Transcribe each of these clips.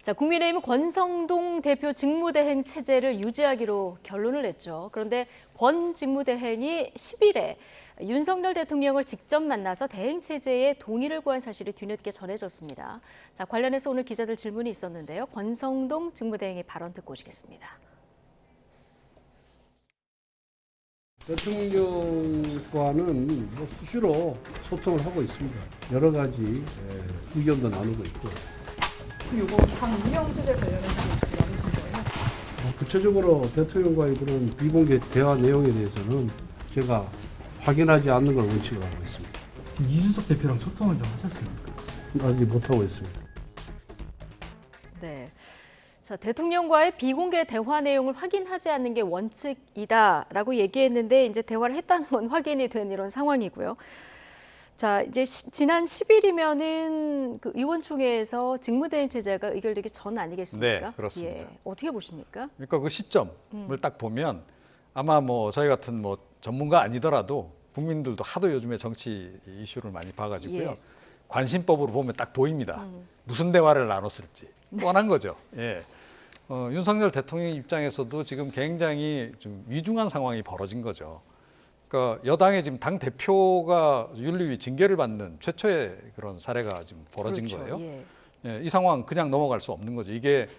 자, 국민의힘은 권성동 대표 직무대행 체제를 유지하기로 결론을 냈죠. 그런데 권 직무대행이 10일에 윤석열 대통령을 직접 만나서 대행 체제에 동의를 구한 사실이 뒤늦게 전해졌습니다. 자, 관련해서 오늘 기자들 질문이 있었는데요. 권성동 직무대행의 발언 듣고 오시겠습니다. 대통령과는 수시로 소통을 하고 있습니다. 여러 가지 의견도 나누고 있고. 이거 당 운영 체제 관련해서 나누신 거예요? 구체적으로 대통령과의 그런 비공개 대화 내용에 대해서는 제가 확인하지 않는 걸 원칙으로 하고 있습니다. 이준석 대표랑 소통을 좀 하셨습니까? 아직 못하고 있습니다. 네. 자, 대통령과의 비공개 대화 내용을 확인하지 않는 게 원칙이다라고 얘기했는데 이제 대화를 했다는 건 확인이 된 이런 상황이고요. 자, 이제 지난 10일이면은 그 의원총회에서 직무대행 체제가 의결되기 전 아니겠습니까? 네, 그렇습니다. 예, 어떻게 보십니까? 그러니까 그 시점을 딱 보면 아마 뭐 저희 같은 뭐 전문가 아니더라도 국민들도 하도 요즘에 정치 이슈를 많이 봐가지고요. 예. 관심법으로 보면 딱 보입니다. 무슨 대화를 나눴을지 뻔한 거죠. 예. 윤석열 대통령 입장에서도 지금 굉장히 좀 위중한 상황이 벌어진 거죠. 그러니까 여당의 지금 당 대표가 윤리위 징계를 받는 최초의 그런 사례가 지금 벌어진 그렇죠. 거예요. 예. 예, 이 상황 그냥 넘어갈 수 없는 거죠. 이게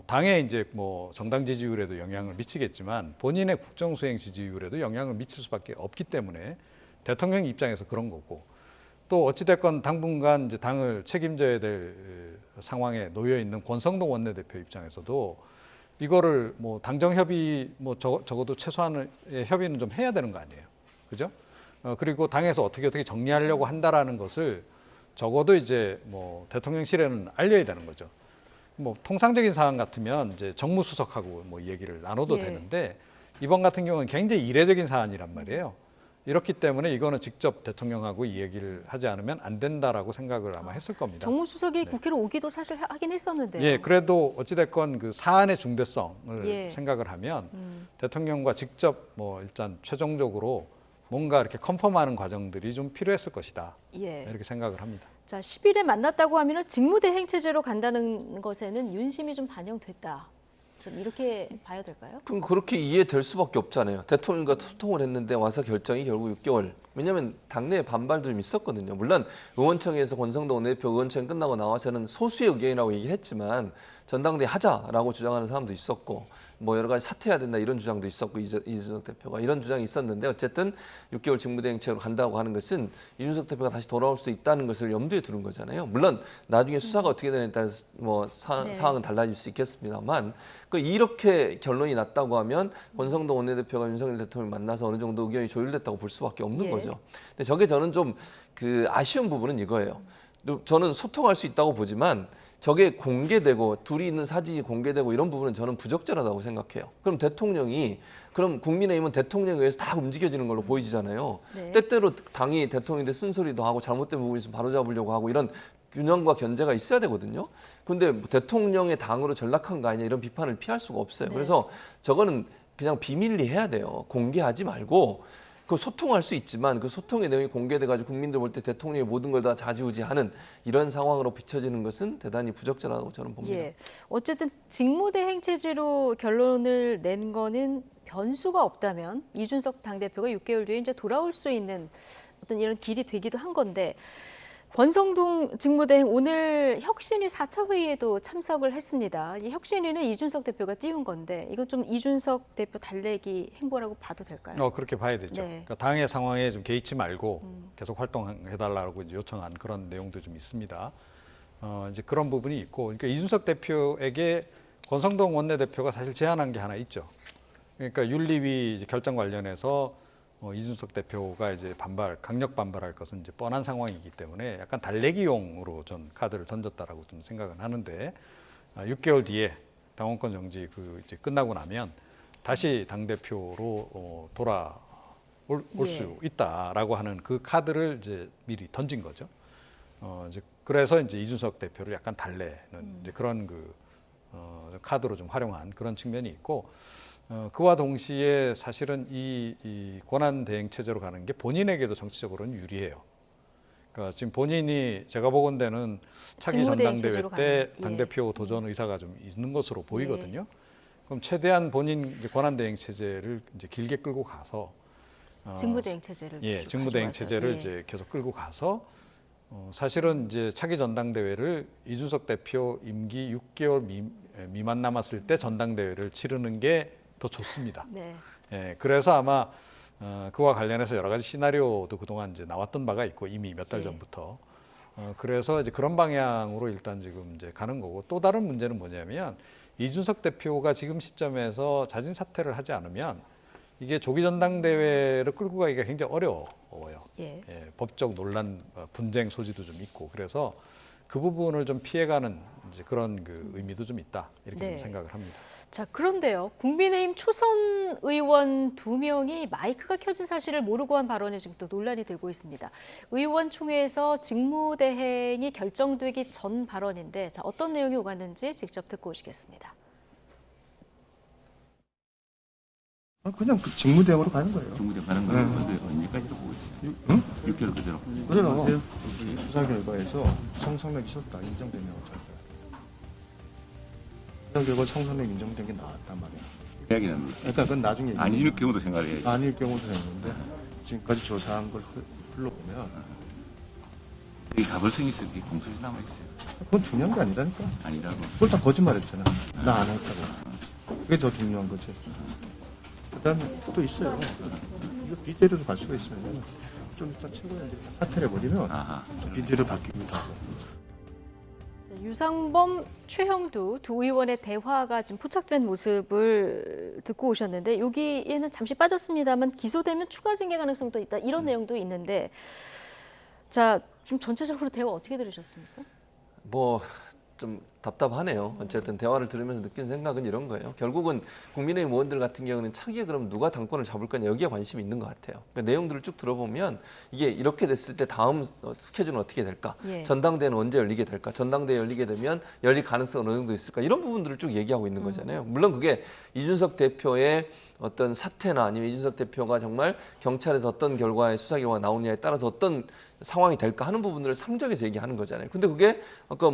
당의 이제 뭐 정당 지지율에도 영향을 미치겠지만 본인의 국정 수행 지지율에도 영향을 미칠 수밖에 없기 때문에 대통령 입장에서 그런 거고 또 어찌됐건 당분간 이제 당을 책임져야 될 상황에 놓여 있는 권성동 원내대표 입장에서도 이거를 뭐 당정 협의 뭐 적어도 최소한의 협의는 좀 해야 되는 거 아니에요, 그죠? 그리고 당에서 어떻게 정리하려고 한다라는 것을 적어도 이제 뭐 대통령실에는 알려야 되는 거죠. 뭐 통상적인 사안 같으면 이제 정무수석하고 뭐 얘기를 나눠도 예. 되는데 이번 같은 경우는 굉장히 이례적인 사안이란 말이에요. 이렇기 때문에 이거는 직접 대통령하고 이 얘기를 하지 않으면 안 된다라고 생각을 아마 했을 겁니다. 정무수석이 국회로 오기도 사실 하긴 했었는데요. 예, 그래도 어찌됐건 그 사안의 중대성을 예. 생각을 하면 대통령과 직접 뭐 일단 최종적으로 뭔가 이렇게 컨펌하는 과정들이 좀 필요했을 것이다. 예. 이렇게 생각을 합니다. 자, 10일에 만났다고 하면은 직무대행 체제로 간다는 것에는 윤심이 좀 반영됐다. 좀 이렇게 봐야 될까요? 그럼 그렇게 이해될 수밖에 없잖아요. 대통령과 소통을 했는데 와서 결정이 결국 6개월. 왜냐하면 당내에 반발도 좀 있었거든요. 물론 의원청에서 권성동 원내대표 의원청 끝나고 나와서는 소수의 의견이라고 얘기를 했지만 전당대회 하자라고 주장하는 사람도 있었고 뭐 여러 가지 사퇴해야 된다 이런 주장도 있었고 이준석 대표가 이런 주장이 있었는데 어쨌든 6개월 직무대행체로 간다고 하는 것은 이준석 대표가 다시 돌아올 수도 있다는 것을 염두에 두는 거잖아요. 물론 나중에 수사가 어떻게 되느냐에 따라서 뭐 네. 상황은 달라질 수 있겠습니다만 이렇게 결론이 났다고 하면 권성동 원내대표가 윤석열 대통령을 만나서 어느 정도 의견이 조율됐다고 볼 수밖에 없는 예. 거죠. 근데 저게 저는 좀 그 아쉬운 부분은 이거예요. 저는 소통할 수 있다고 보지만 저게 공개되고 둘이 있는 사진이 공개되고 이런 부분은 저는 부적절하다고 생각해요. 그럼 대통령이 그럼 국민의힘은 대통령에 의해서 다 움직여지는 걸로 보이잖아요. 네. 때때로 당이 대통령인데 쓴소리도 하고 잘못된 부분이 있으면 바로잡으려고 하고 이런 균형과 견제가 있어야 되거든요. 근데 뭐 대통령의 당으로 전락한 거 아니냐 이런 비판을 피할 수가 없어요. 네. 그래서 저거는 그냥 비밀리 해야 돼요. 공개하지 말고 그 소통할 수 있지만 그 소통의 내용이 공개돼가지고 국민들 볼 때 대통령이 모든 걸 다 좌지우지하는 이런 상황으로 비춰지는 것은 대단히 부적절하다고 저는 봅니다. 예. 어쨌든 직무대행 체제로 결론을 낸 거는 변수가 없다면 이준석 당대표가 6개월 뒤에 이제 돌아올 수 있는 어떤 이런 길이 되기도 한 건데 권성동 직무대행 오늘 혁신위 4차 회의에도 참석을 했습니다. 이 혁신위는 이준석 대표가 띄운 건데 이건 좀 이준석 대표 달래기 행보라고 봐도 될까요? 그렇게 봐야 되죠. 네. 그러니까 당의 상황에 좀 개의치 말고 계속 활동해달라고 이제 요청한 그런 내용도 좀 있습니다. 이제 그런 부분이 있고, 그러니까 이준석 대표에게 권성동 원내대표가 사실 제안한 게 하나 있죠. 그러니까 윤리위 이제 결정 관련해서 이준석 대표가 이제 강력 반발할 것은 이제 뻔한 상황이기 때문에 약간 달래기용으로 전 카드를 던졌다라고 좀 생각은 하는데 6개월 뒤에 당원권 정지 이제 끝나고 나면 다시 당 대표로 돌아올 수 있다라고 하는 그 카드를 이제 미리 던진 거죠. 이제 그래서 이제 이준석 대표를 약간 달래는 이제 그런 카드로 좀 활용한 그런 측면이 있고. 그와 동시에 사실은 이 권한 대행 체제로 가는 게 본인에게도 정치적으로는 유리해요. 그러니까 지금 본인이 제가 보건대는 차기 직무대행 전당대회 체제로 때 가는, 예. 당대표 도전 의사가 좀 있는 것으로 보이거든요. 그럼 최대한 본인 이제 권한대행 체제를 이제 길게 끌고 가서 직무대행 체제를 예, 쭉 직무대행 가져와서, 체제를 예. 이제 계속 끌고 가서 사실은 이제 차기 전당대회를 이준석 대표 임기 6개월 미만 남았을 때 전당대회를 치르는 게 더 좋습니다. 네. 예, 그래서 아마 그와 관련해서 여러 가지 시나리오도 그동안 이제 나왔던 바가 있고 이미 몇 달 예. 전부터 그래서 이제 그런 방향으로 일단 지금 이제 가는 거고 또 다른 문제는 뭐냐면 이준석 대표가 지금 시점에서 자진 사퇴를 하지 않으면 이게 조기 전당대회를 끌고 가기가 굉장히 어려워요. 예. 예, 법적 논란, 분쟁 소지도 좀 있고 그래서 그 부분을 좀 피해가는 이제 그런 그 의미도 좀 있다 이렇게 네. 좀 생각을 합니다. 자, 그런데요. 국민의힘 초선 의원 2명이 마이크가 켜진 사실을 모르고 한 발언이 지금 또 논란이 되고 있습니다. 의원총회에서 직무대행이 결정되기 전 발언인데 자, 어떤 내용이 오갔는지 직접 듣고 오시겠습니다. 그냥 그 직무대행으로 가는 거예요. 중국에 가는 거예요. 언제까지도 보고 있어요. 응? 6개월 그대로. 그래요. 수사 결과에서 성상납 있었다 인정되면 어쩔 거야. 수사 결과 성상납 인정된 게 나왔단 말이야. 이야기는 그러니까 그건 나중에 아닐 경우도 생각을 해야지. 아닐 경우도 되는데 지금까지 조사한 걸 흘러보면 이 가벌성이 있을 게 공소시 남아 있어요. 그건 중요한 게 아니라니까. 아니라고. 그걸 다 거짓말했잖아. 나 안 했다고. 그게 더 중요한 거지. 그다음에 또 있어요. 이거 비대로도 갈 수가 있어요. 좀 이따 최고위원들이 사퇴를 해버리면 아하. 비대로 바뀌기도 하고. 자, 유상범, 최형두 두 의원의 대화가 지금 포착된 모습을 듣고 오셨는데 여기에는 잠시 빠졌습니다만 기소되면 추가 징계 가능성도 있다 이런 내용도 있는데 자, 좀 전체적으로 대화 어떻게 들으셨습니까? 뭐 좀 답답하네요. 어쨌든 대화를 들으면서 느낀 생각은 이런 거예요. 결국은 국민의힘 의원들 같은 경우는 차기에 그럼 누가 당권을 잡을 거냐 여기에 관심이 있는 것 같아요. 그러니까 내용들을 쭉 들어보면 이게 이렇게 됐을 때 다음 스케줄은 어떻게 될까? 예. 전당대회는 언제 열리게 될까? 전당대회 열리게 되면 열릴 가능성은 어느 정도 있을까? 이런 부분들을 쭉 얘기하고 있는 거잖아요. 물론 그게 이준석 대표의 어떤 사태나 아니면 이준석 대표가 정말 경찰에서 어떤 결과의 수사 결과가 나오느냐에 따라서 어떤 상황이 될까 하는 부분들을 상정해서 얘기하는 거잖아요. 근데 그게 아까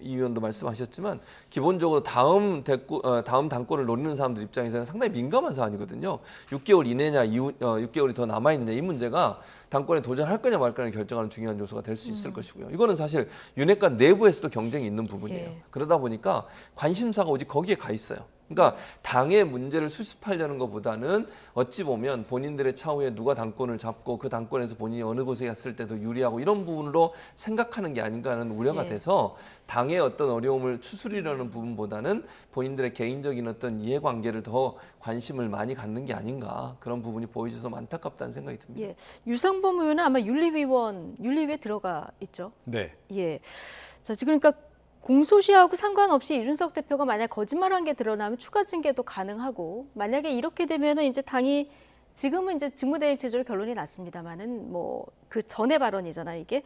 이 의원도 말씀하셨지만 기본적으로 다음 당권을 노리는 사람들 입장에서는 상당히 민감한 사안이거든요. 6개월 이내냐, 6개월이 더 남아 있느냐 이 문제가 당권에 도전할 거냐 말 거냐를 결정하는 중요한 요소가 될 수 있을 것이고요. 이거는 사실 윤핵관 내부에서도 경쟁이 있는 부분이에요. 예. 그러다 보니까 관심사가 오직 거기에 가 있어요. 그러니까 당의 문제를 수습하려는 것보다는 어찌 보면 본인들의 차후에 누가 당권을 잡고 그 당권에서 본인이 어느 곳에 갔을 때도 유리하고 이런 부분으로 생각하는 게 아닌가 하는 우려가 예. 돼서 당의 어떤 어려움을 추스리려는 부분보다는 본인들의 개인적인 어떤 이해관계를 더 관심을 많이 갖는 게 아닌가 그런 부분이 보여져서 안타깝다는 생각이 듭니다. 예. 유상범 의원은 아마 윤리위에 들어가 있죠. 네. 예. 자, 지금 그러니까 공소시하고 상관없이 이준석 대표가 만약 거짓말한 게 드러나면 추가 징계도 가능하고 만약에 이렇게 되면은 이제 당이 지금은 이제 직무대행 체제로 결론이 났습니다만은 뭐 그 전의 발언이잖아요. 이게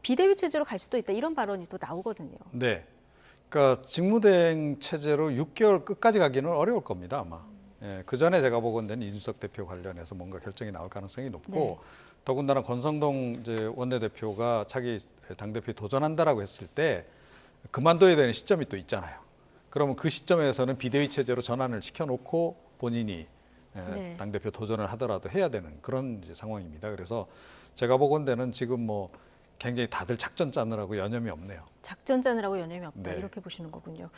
비대위 체제로 갈 수도 있다 이런 발언이 또 나오거든요. 네. 그러니까 직무대행 체제로 6개월 끝까지 가기는 어려울 겁니다, 아마. 예, 그 전에 제가 보건대는 이준석 대표 관련해서 뭔가 결정이 나올 가능성이 높고 네. 더군다나 권성동 이제 원내대표가 차기 당대표에 도전한다라고 했을 때 그만둬야 되는 시점이 또 있잖아요. 그러면 그 시점에서는 비대위 체제로 전환을 시켜놓고 본인이 네. 당대표 도전을 하더라도 해야 되는 그런 이제 상황입니다. 그래서 제가 보건대는 지금 뭐 굉장히 다들 작전 짜느라고 여념이 없네요. 작전 짜느라고 여념이 없다 네. 이렇게 보시는 거군요.